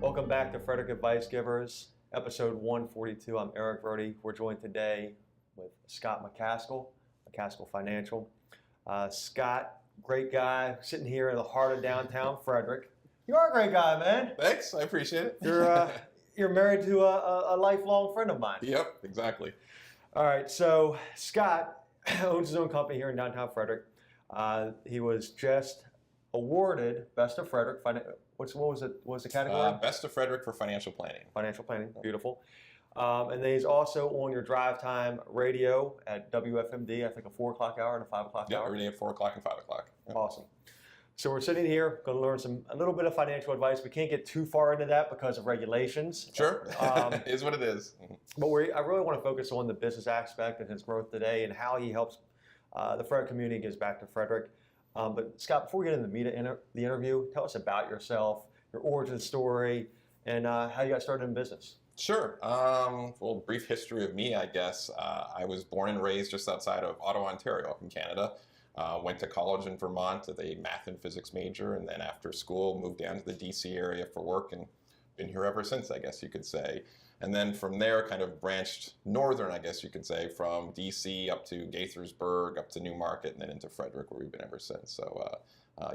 Welcome back to Frederick Advice Givers, episode 142. I'm Eric Verdi. We're joined today with Scott McCaskill, McCaskill Financial. Scott, great guy, sitting here in the heart of downtown Frederick. You are a great guy, man. Thanks, I appreciate it. You're married to a lifelong friend of mine. Yep, exactly. All right, so Scott owns his own company here in downtown Frederick. He was just awarded Best of Frederick. What was the category? Best of Frederick for financial planning. Financial planning, beautiful. And then he's also on your drive time radio at WFMD, I think a 4 o'clock hour and a 5 o'clock hour. Every day at 4 o'clock and 5 o'clock. Yep. Awesome. So we're sitting here, going to learn a little bit of financial advice. We can't get too far into that because of regulations. Sure, it is what it is. But I really want to focus on the business aspect and his growth today and how he helps the Frederick community gives back to Frederick. But Scott, before we get into the interview, tell us about yourself, your origin story, and how you got started in business. Sure. Well, brief history of me, I guess. I was born and raised just outside of Ottawa, Ontario, up in Canada. Went to college in Vermont with a math and physics major, and then after school moved down to the DC area for work and been here ever since, I guess you could say. And then from there kind of branched northern, I guess you could say, from DC up to Gaithersburg, up to Newmarket, and then into Frederick, where we've been ever since. So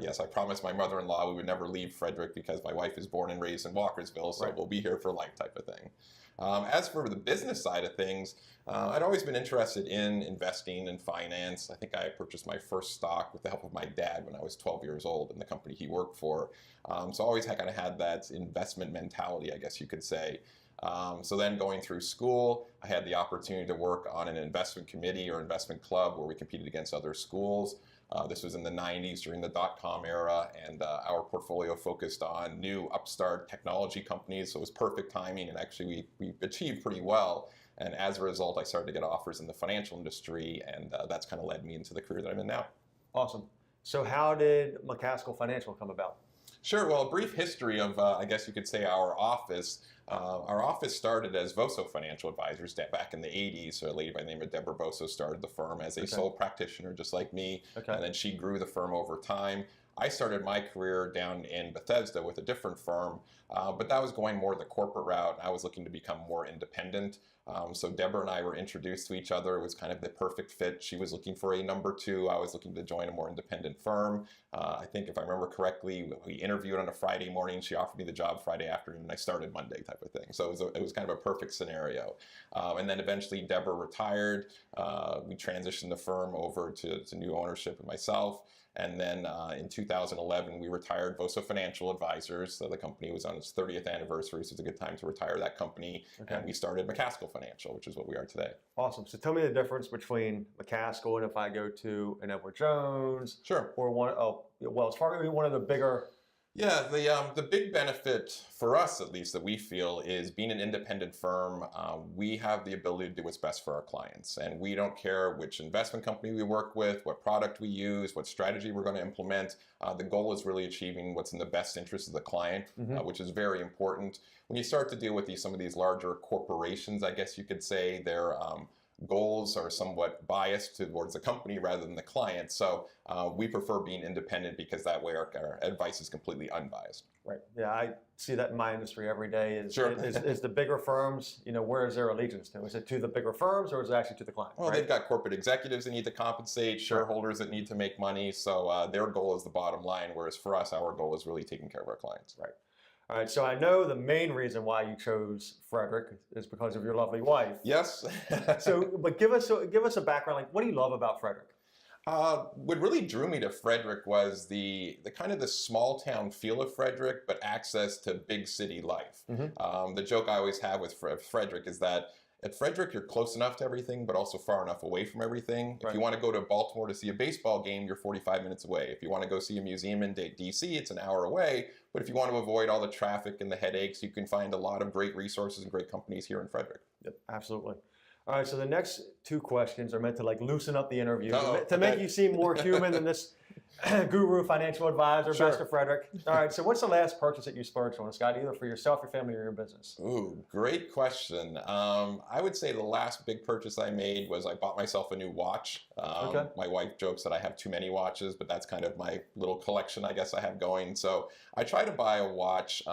yes, I promised my mother-in-law we would never leave Frederick because my wife is born and raised in Walkersville, so We'll be here for life type of thing. As for the business side of things, I'd always been interested in investing and finance. I think I purchased my first stock with the help of my dad when I was 12 years old in the company he worked for. So I always kind of had that investment mentality, I guess you could say. So then going through school, I had the opportunity to work on an investment committee or investment club where we competed against other schools. This was in the 90s during the dot-com era, and our portfolio focused on new upstart technology companies, so it was perfect timing, and actually we achieved pretty well. And as a result, I started to get offers in the financial industry, and that's kind of led me into the career that I'm in now. Awesome. So how did McCaskill Financial come about? Sure. Well, a brief history of, I guess you could say, our office. Our office started as Voso Financial Advisors back in the 80s. So a lady by the name of Deborah Voso started the firm as a sole practitioner, just like me. And then she grew the firm over time. I started my career down in Bethesda with a different firm, but that was going more the corporate route. I was looking to become more independent. So Deborah and I were introduced to each other. It was kind of the perfect fit. She was looking for a number two. I was looking to join a more independent firm. I think if I remember correctly, we interviewed on a Friday morning. She offered me the job Friday afternoon, and I started Monday type of thing. So it was kind of a perfect scenario. And then eventually Deborah retired. We transitioned the firm over to new ownership and myself. And then in 2011, we retired Voso Financial Advisors. So the company was on its 30th anniversary, so it's a good time to retire that company. And we started McCaskill Financial, which is what we are today. Awesome. So tell me the difference between McCaskill and if I go to an Edward Jones. Sure. Or Wells Fargo, one of the bigger. Yeah, the big benefit for us, at least, that we feel is being an independent firm. We have the ability to do what's best for our clients, and we don't care which investment company we work with, what product we use, what strategy we're going to implement. The goal is really achieving what's in the best interest of the client, which is very important. When you start to deal with some of these larger corporations, I guess you could say, they're goals are somewhat biased towards the company rather than the client. So we prefer being independent because that way our advice is completely unbiased. Right. Yeah, I see that in my industry every day. Is the bigger firms, where is their allegiance to? Is it to the bigger firms or is it actually to the client? Well, they've got corporate executives that need to compensate, shareholders that need to make money. So their goal is the bottom line, whereas for us, our goal is really taking care of our clients. Right. All right, so I know the main reason why you chose Frederick is because of your lovely wife. Yes. But give us a background. Like, what do you love about Frederick? What really drew me to Frederick was the kind of the small town feel of Frederick, but access to big city life. The joke I always have with Frederick is that at Frederick, you're close enough to everything, but also far enough away from everything. If you want to go to Baltimore to see a baseball game, you're 45 minutes away. If you want to go see a museum in DC, it's an hour away. But if you want to avoid all the traffic and the headaches, you can find a lot of great resources and great companies here in Frederick. Yep, absolutely. All right, so the next two questions are meant to loosen up the interview, to make you seem more human than this Guru, financial advisor, Sure. Master Frederick. All right, so what's the last purchase that you splurged on, Scott, either for yourself, your family, or your business? Ooh, great question. I would say the last big purchase I made was I bought myself a new watch. Okay. My wife jokes that I have too many watches, but that's kind of my little collection I guess I have going. So I try to buy a watch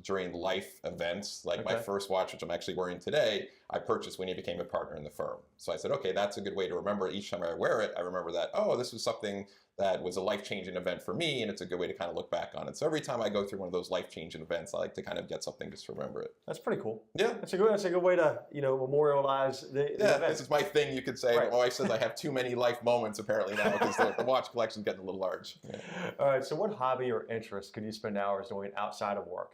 during life events. Like my Okay. first watch, which I'm actually wearing today, I purchased when he became a partner in the firm. So I said, okay, that's a good way to remember each time I wear it. I remember that, oh, this was something that was a life-changing event for me, and it's a good way to kind of look back on it. So every time I go through one of those life-changing events, I like to kind of get something just to remember it. That's pretty cool. Yeah. That's a good way to, memorialize the Yeah, event. this is my thing, you could say. Right. My wife says I have too many life moments apparently now because the watch collection's getting a little large. Yeah. All right, so what hobby or interest can you spend hours doing outside of work?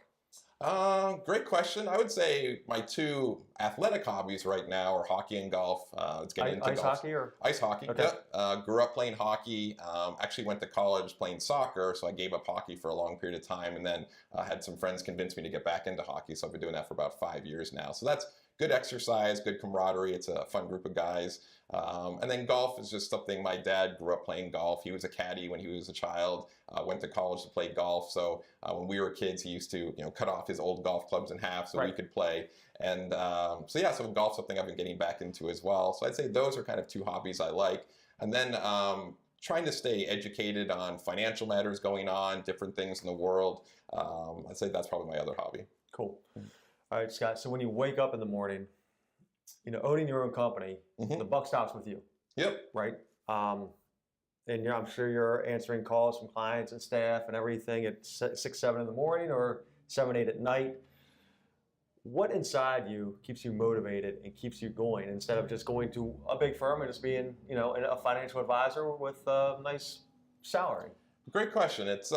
Great question. I would say my two athletic hobbies right now are hockey and golf. It's getting into Ice golf. hockey or? Ice hockey. Okay. Yep. Grew up playing hockey. Actually went to college playing soccer, so I gave up hockey for a long period of time, and then had some friends convince me to get back into hockey. So I've been doing that for about 5 years now. So that's good exercise, good camaraderie. It's a fun group of guys. And then golf is just something. My dad grew up playing golf. He was a caddy when he was a child. Went to college to play golf. So when we were kids, he used to cut off his old golf clubs in half so we could play. And so golf's something I've been getting back into as well. So I'd say those are kind of two hobbies I like. And then trying to stay educated on financial matters going on, different things in the world. I'd say that's probably my other hobby. Cool. All right, Scott. So when you wake up in the morning, owning your own company, the buck stops with you. Yep. Right. And I'm sure you're answering calls from clients and staff and everything at 6, 7 in the morning or 7, 8 at night. What inside you keeps you motivated and keeps you going instead of just going to a big firm and just being, a financial advisor with a nice salary? Great question. It's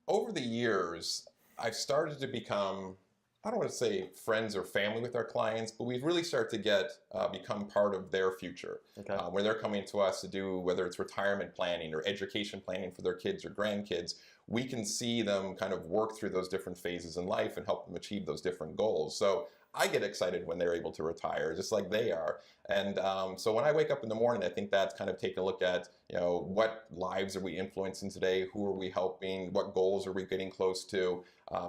over the years, I've started to become, I don't want to say friends or family with our clients, but we've really started to become part of their future. Okay. Where they're coming to us to do, whether it's retirement planning or education planning for their kids or grandkids, we can see them kind of work through those different phases in life and help them achieve those different goals. So I get excited when they're able to retire, just like they are. And so when I wake up in the morning, I think that's kind of taking a look at, what lives are we influencing today? Who are we helping? What goals are we getting close to?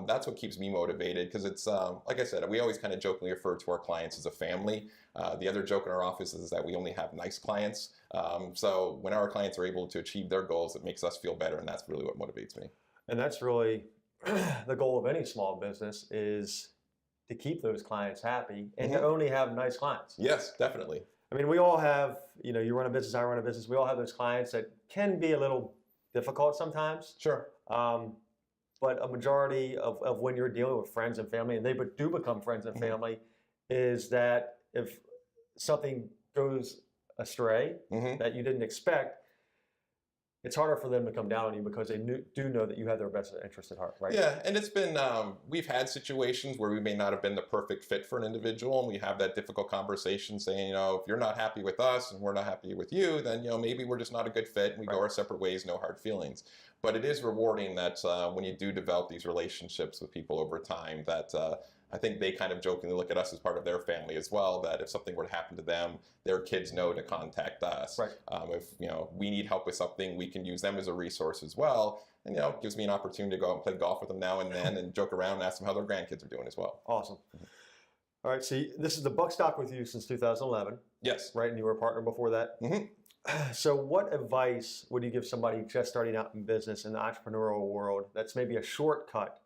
That's what keeps me motivated because it's, like I said, we always kind of jokingly refer to our clients as a family. The other joke in our office is that we only have nice clients. So when our clients are able to achieve their goals, it makes us feel better, and that's really what motivates me. And that's really the goal of any small business is to keep those clients happy and to only have nice clients. Yes, definitely. I mean, we all have, you run a business, I run a business, we all have those clients that can be a little difficult sometimes. Sure. But a majority of when you're dealing with friends and family, and they do become friends and family, is that if something goes astray that you didn't expect, it's harder for them to come down on you because they do know that you have their best interest at heart, right? Yeah, and it's been, we've had situations where we may not have been the perfect fit for an individual, and we have that difficult conversation saying, if you're not happy with us and we're not happy with you, then, maybe we're just not a good fit and we go our separate ways, no hard feelings. But it is rewarding that when you do develop these relationships with people over time, that I think they kind of jokingly look at us as part of their family as well, that if something were to happen to them, their kids know to contact us. Right. If we need help with something, we can use them as a resource as well. And it gives me an opportunity to go out and play golf with them now and then and joke around and ask them how their grandkids are doing as well. Awesome. All right, so this is the buck stop with you since 2011. Yes. Right, and you were a partner before that. So what advice would you give somebody just starting out in business in the entrepreneurial world that's maybe a shortcut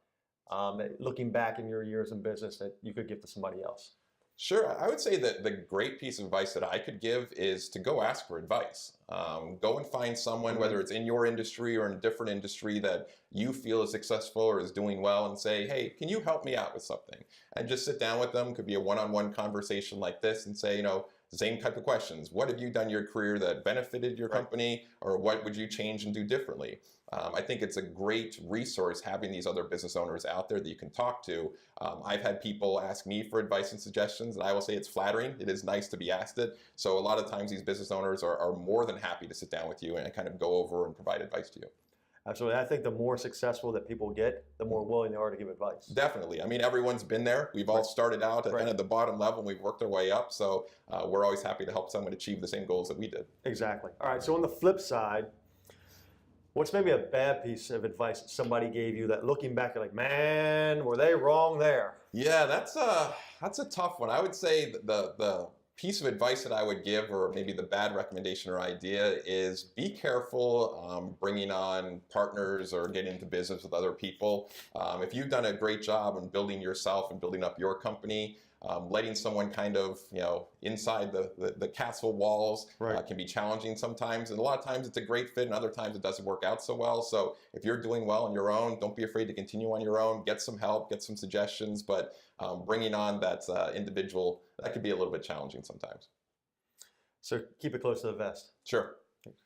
looking back in your years in business that you could give to somebody else? Sure. I would say that the great piece of advice that I could give is to go ask for advice. Go and find someone, whether it's in your industry or in a different industry that you feel is successful or is doing well, and say, hey, can you help me out with something? And just sit down with them. Could be a one-on-one conversation like this and say, the same type of questions. What have you done in your career that benefited your company, or what would you change and do differently? I think it's a great resource having these other business owners out there that you can talk to. I've had people ask me for advice and suggestions, and I will say it's flattering. It is nice to be asked it. So a lot of times these business owners are more than happy to sit down with you and kind of go over and provide advice to you. Absolutely. I think the more successful that people get, the more willing they are to give advice. Definitely. I mean, everyone's been there. We've all started out at kind of the bottom level, and we've worked our way up. So we're always happy to help someone achieve the same goals that we did. Exactly. All right. So on the flip side, What's maybe a bad piece of advice that somebody gave you that looking back, you're like, man, were they wrong there? Yeah, that's a tough one. I would say the piece of advice that I would give, or maybe the bad recommendation or idea, is be careful bringing on partners or getting into business with other people. If you've done a great job in building yourself and building up your company, letting someone kind of, inside the castle walls Right. can be challenging sometimes. And a lot of times it's a great fit and other times it doesn't work out so well. So if you're doing well on your own, don't be afraid to continue on your own, get some help, get some suggestions, but bringing on that individual, that could be a little bit challenging sometimes. So keep it close to the vest. Sure.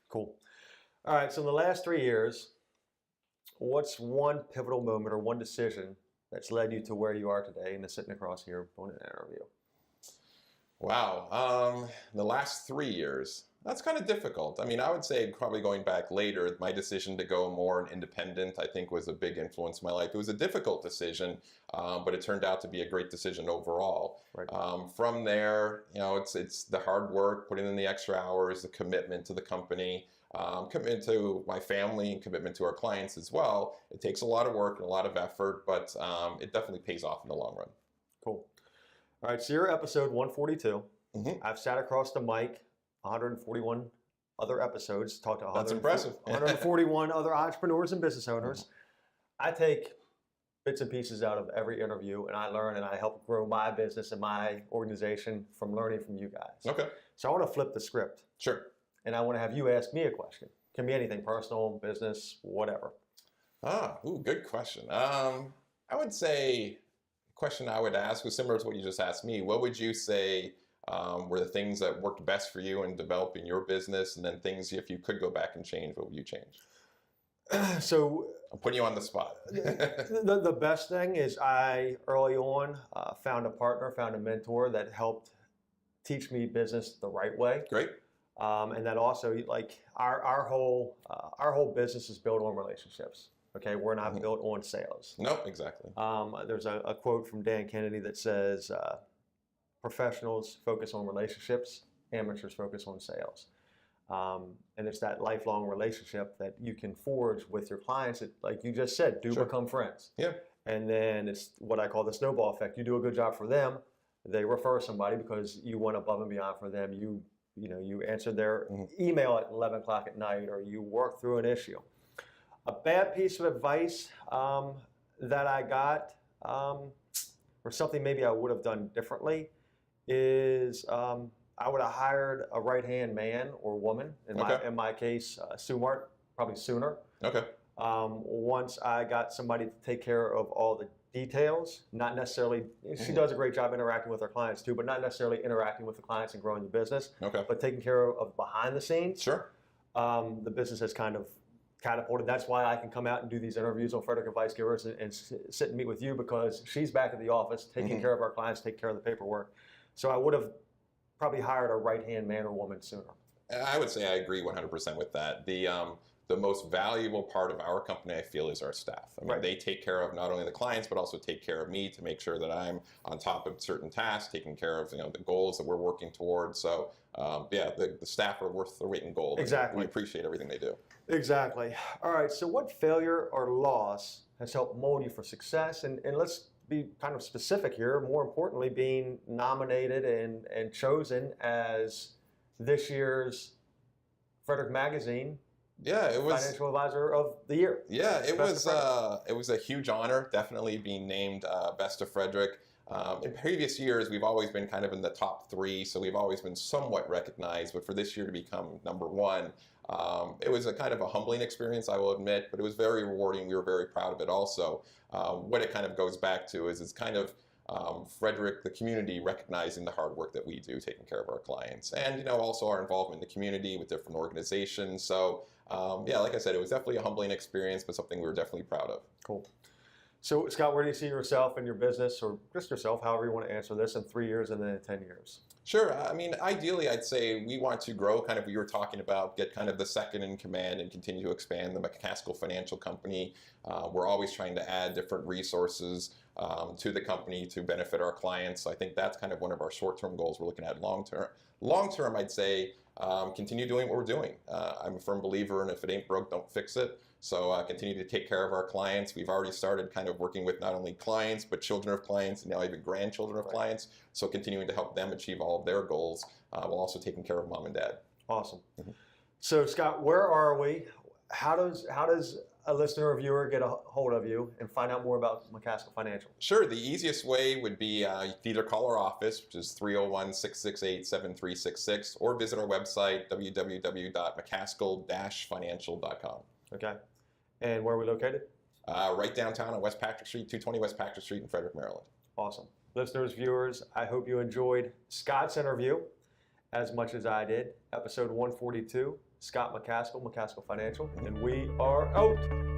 Cool. All right. So in the last 3 years, what's one pivotal moment or one decision that's led you to where you are today and sitting across here doing an interview? Wow. The last 3 years, that's kind of difficult. I mean, I would say probably going back later, my decision to go more independent, I think, was a big influence in my life. It was a difficult decision, but it turned out to be a great decision overall. Right. From there, it's the hard work, putting in the extra hours, the commitment to the company, commitment to my family, and commitment to our clients as well. It takes a lot of work and a lot of effort, but it definitely pays off in the long run. Cool. All right. So you're episode 142. Mm-hmm. I've sat across the mic 141 other episodes, talked to That's impressive. 141 other entrepreneurs and business owners. I take bits and pieces out of every interview, and I learn and I help grow my business and my organization from learning from you guys. Okay. So I want to flip the script. Sure. And I want to have you ask me a question. Can be anything, personal, business, whatever. Good question. I would say the question I would ask was similar to what you just asked me. What would you say were the things that worked best for you in developing your business, and then things, if you could go back and change, what would you change? So I'm putting you on the spot. the best thing is I early on found a mentor that helped teach me business the right way. Great. And that also, like our whole business is built on relationships. Okay, we're not built on sales. No, exactly. There's a quote from Dan Kennedy that says, professionals focus on relationships, amateurs focus on sales. And it's that lifelong relationship that you can forge with your clients that, like you just said, do Sure. become friends. Yeah. And then it's what I call the snowball effect. You do a good job for them, they refer somebody because you went above and beyond for them. You answered their email at 11 o'clock at night, or you worked through an issue. A bad piece of advice that I got, or something maybe I would have done differently, is I would have hired a right-hand man or woman, in my case, probably sooner. Okay. Once I got somebody to take care of all the details, not necessarily, she does a great job interacting with her clients too, but not necessarily interacting with the clients and growing the business, Okay. but taking care of behind the scenes. Sure. The business has kind of catapulted. That's why I can come out and do these interviews on Frederick Advice Givers and sit and meet with you, because she's back at the office taking care of our clients, taking care of the paperwork. So I would have probably hired a right-hand man or woman sooner. I would say I agree 100% with that. The most valuable part of our company, I feel, is our staff. I mean, Right. They take care of not only the clients, but also take care of me to make sure that I'm on top of certain tasks, taking care of the goals that we're working towards. So, the staff are worth their weight in gold. Exactly. We appreciate everything they do. Exactly. All right. So what failure or loss has helped mold you for success? And let's be kind of specific here. More importantly, being nominated and chosen as this year's Frederick Magazine Yeah, it was Financial Advisor of the Year. Yeah, it Best of was a huge honor, definitely being named Best of Frederick. In previous years, we've always been kind of in the top 3, so we've always been somewhat recognized. But for this year to become number 1, it was a kind of a humbling experience, I will admit, but it was very rewarding. We were very proud of it also. What it kind of goes back to is it's kind of Frederick, the community, recognizing the hard work that we do, taking care of our clients, and also our involvement in the community with different organizations. So like I said, it was definitely a humbling experience, but something we were definitely proud of. Cool. So Scott, where do you see yourself in your business, or just yourself, however you want to answer this, in 3 years and then in 10 years? Sure. I mean, ideally, I'd say we want to grow, kind of what you were talking about, get kind of the second in command and continue to expand the McCaskill Financial Company. We're always trying to add different resources to the company to benefit our clients. So I think that's kind of one of our short-term goals we're looking at long term. Long term, I'd say continue doing what we're doing. I'm a firm believer in if it ain't broke, don't fix it. So continue to take care of our clients. We've already started kind of working with not only clients, but children of clients, and now even grandchildren of clients. So continuing to help them achieve all of their goals while also taking care of mom and dad. Awesome. So Scott, where are we? How does a listener or viewer get a hold of you and find out more about McCaskill Financial? Sure. The easiest way would be you can either call our office, which is 301-668-7366, or visit our website, www.mccaskill-financial.com. Okay. And where are we located? Right downtown on West Patrick Street, 220 West Patrick Street in Frederick, Maryland. Awesome. Listeners, viewers, I hope you enjoyed Scott's interview as much as I did. Episode 142, Scott McCaskill, McCaskill Financial, and we are out.